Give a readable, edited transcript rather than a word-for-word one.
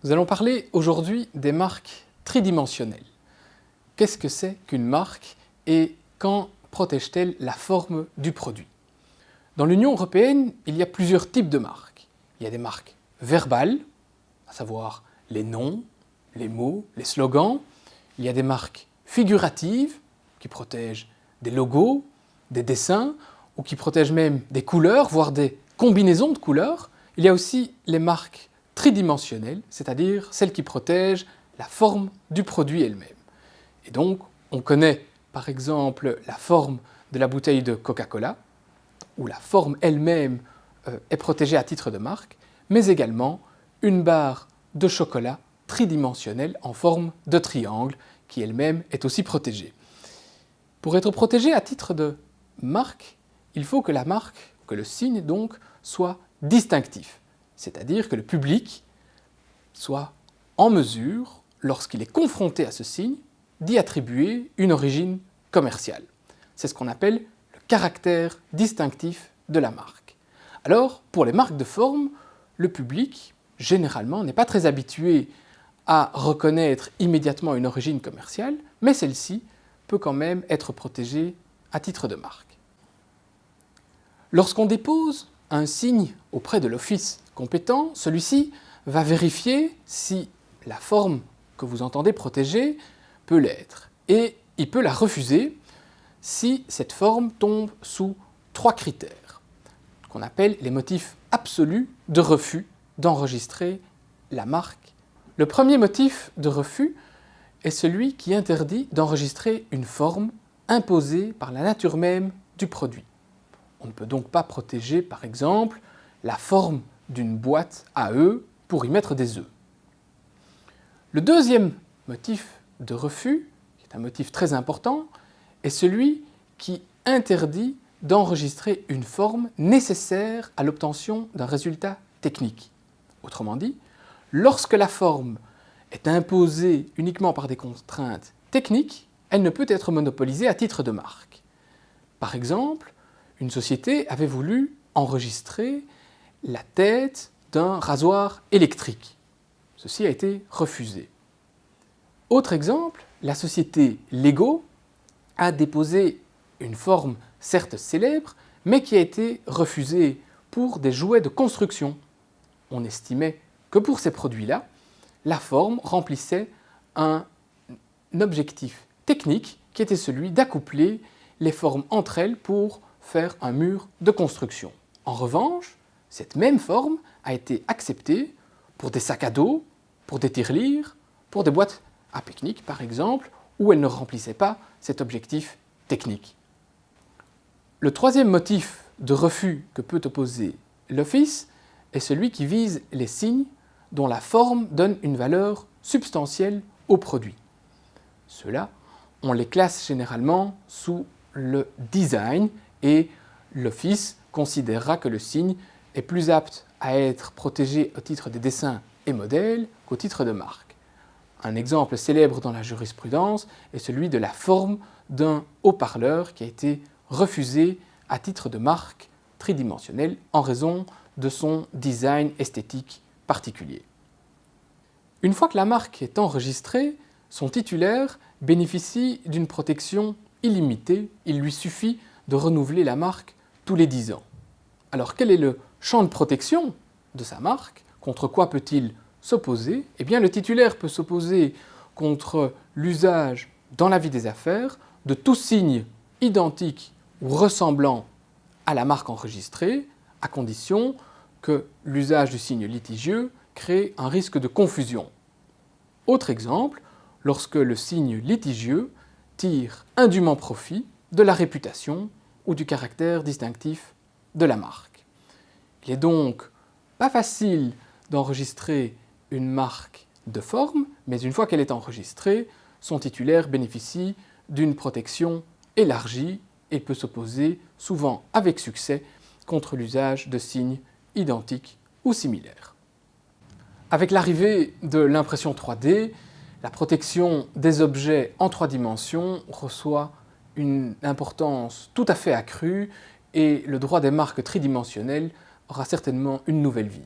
Nous allons parler aujourd'hui des marques tridimensionnelles. Qu'est-ce que c'est qu'une marque et quand protège-t-elle la forme du produit? Dans l'Union européenne, il y a plusieurs types de marques. Il y a des marques verbales, à savoir les noms, les mots, les slogans. Il y a des marques figuratives qui protègent des logos, des dessins ou qui protègent même des couleurs, voire des combinaisons de couleurs. Il y a aussi les marques tridimensionnelles, c'est-à-dire celles qui protègent la forme du produit elle-même. Et donc, on connaît par exemple la forme de la bouteille de Coca-Cola, où la forme elle-même est protégée à titre de marque, mais également une barre de chocolat tridimensionnelle en forme de triangle, qui elle-même est aussi protégée. Pour être protégée à titre de marque, il faut que la marque, que le signe donc, soit distinctif, c'est-à-dire que le public soit en mesure, lorsqu'il est confronté à ce signe, d'y attribuer une origine commerciale. C'est ce qu'on appelle le caractère distinctif de la marque. Alors, pour les marques de forme, le public, généralement, n'est pas très habitué à reconnaître immédiatement une origine commerciale, mais celle-ci peut quand même être protégée à titre de marque. Lorsqu'on dépose un signe auprès de l'office compétent, celui-ci va vérifier si la forme que vous entendez protéger peut l'être. Et il peut la refuser si cette forme tombe sous 3 critères, qu'on appelle les motifs absolus de refus d'enregistrer la marque. Le premier motif de refus est celui qui interdit d'enregistrer une forme imposée par la nature même du produit. On ne peut donc pas protéger, par exemple, la forme d'une boîte à œufs pour y mettre des œufs. Le deuxième motif de refus, qui est un motif très important, est celui qui interdit d'enregistrer une forme nécessaire à l'obtention d'un résultat technique. Autrement dit, lorsque la forme est imposée uniquement par des contraintes techniques, elle ne peut être monopolisée à titre de marque. Par exemple, une société avait voulu enregistrer la tête d'un rasoir électrique. Ceci a été refusé. Autre exemple, la société Lego a déposé une forme certes célèbre, mais qui a été refusée pour des jouets de construction. On estimait que pour ces produits-là, la forme remplissait un objectif technique qui était celui d'accoupler les formes entre elles pour faire un mur de construction. En revanche, cette même forme a été acceptée pour des sacs à dos, pour des tirelires, pour des boîtes à pique-nique par exemple, où elle ne remplissait pas cet objectif technique. Le troisième motif de refus que peut opposer l'Office est celui qui vise les signes dont la forme donne une valeur substantielle au produit. Ceux-là, on les classe généralement sous le design et l'Office considérera que le signe est plus apte à être protégé au titre des dessins et modèles qu'au titre de marque. Un exemple célèbre dans la jurisprudence est celui de la forme d'un haut-parleur qui a été refusé à titre de marque tridimensionnelle en raison de son design esthétique particulier. Une fois que la marque est enregistrée, son titulaire bénéficie d'une protection illimitée. Il lui suffit de renouveler la marque tous les 10 ans. Alors quel est le champ de protection de sa marque? Contre quoi peut-il s'opposer? Eh bien, le titulaire peut s'opposer contre l'usage dans la vie des affaires de tout signe identique ou ressemblant à la marque enregistrée, à condition que l'usage du signe litigieux crée un risque de confusion. Autre exemple, lorsque le signe litigieux tire indûment profit de la réputation ou du caractère distinctif de la marque. Il n'est donc pas facile d'enregistrer une marque de forme, mais une fois qu'elle est enregistrée, son titulaire bénéficie d'une protection élargie et peut s'opposer, souvent avec succès, contre l'usage de signes identiques ou similaires. Avec l'arrivée de l'impression 3D, la protection des objets en 3 dimensions reçoit une importance tout à fait accrue et le droit des marques tridimensionnelles aura certainement une nouvelle vie.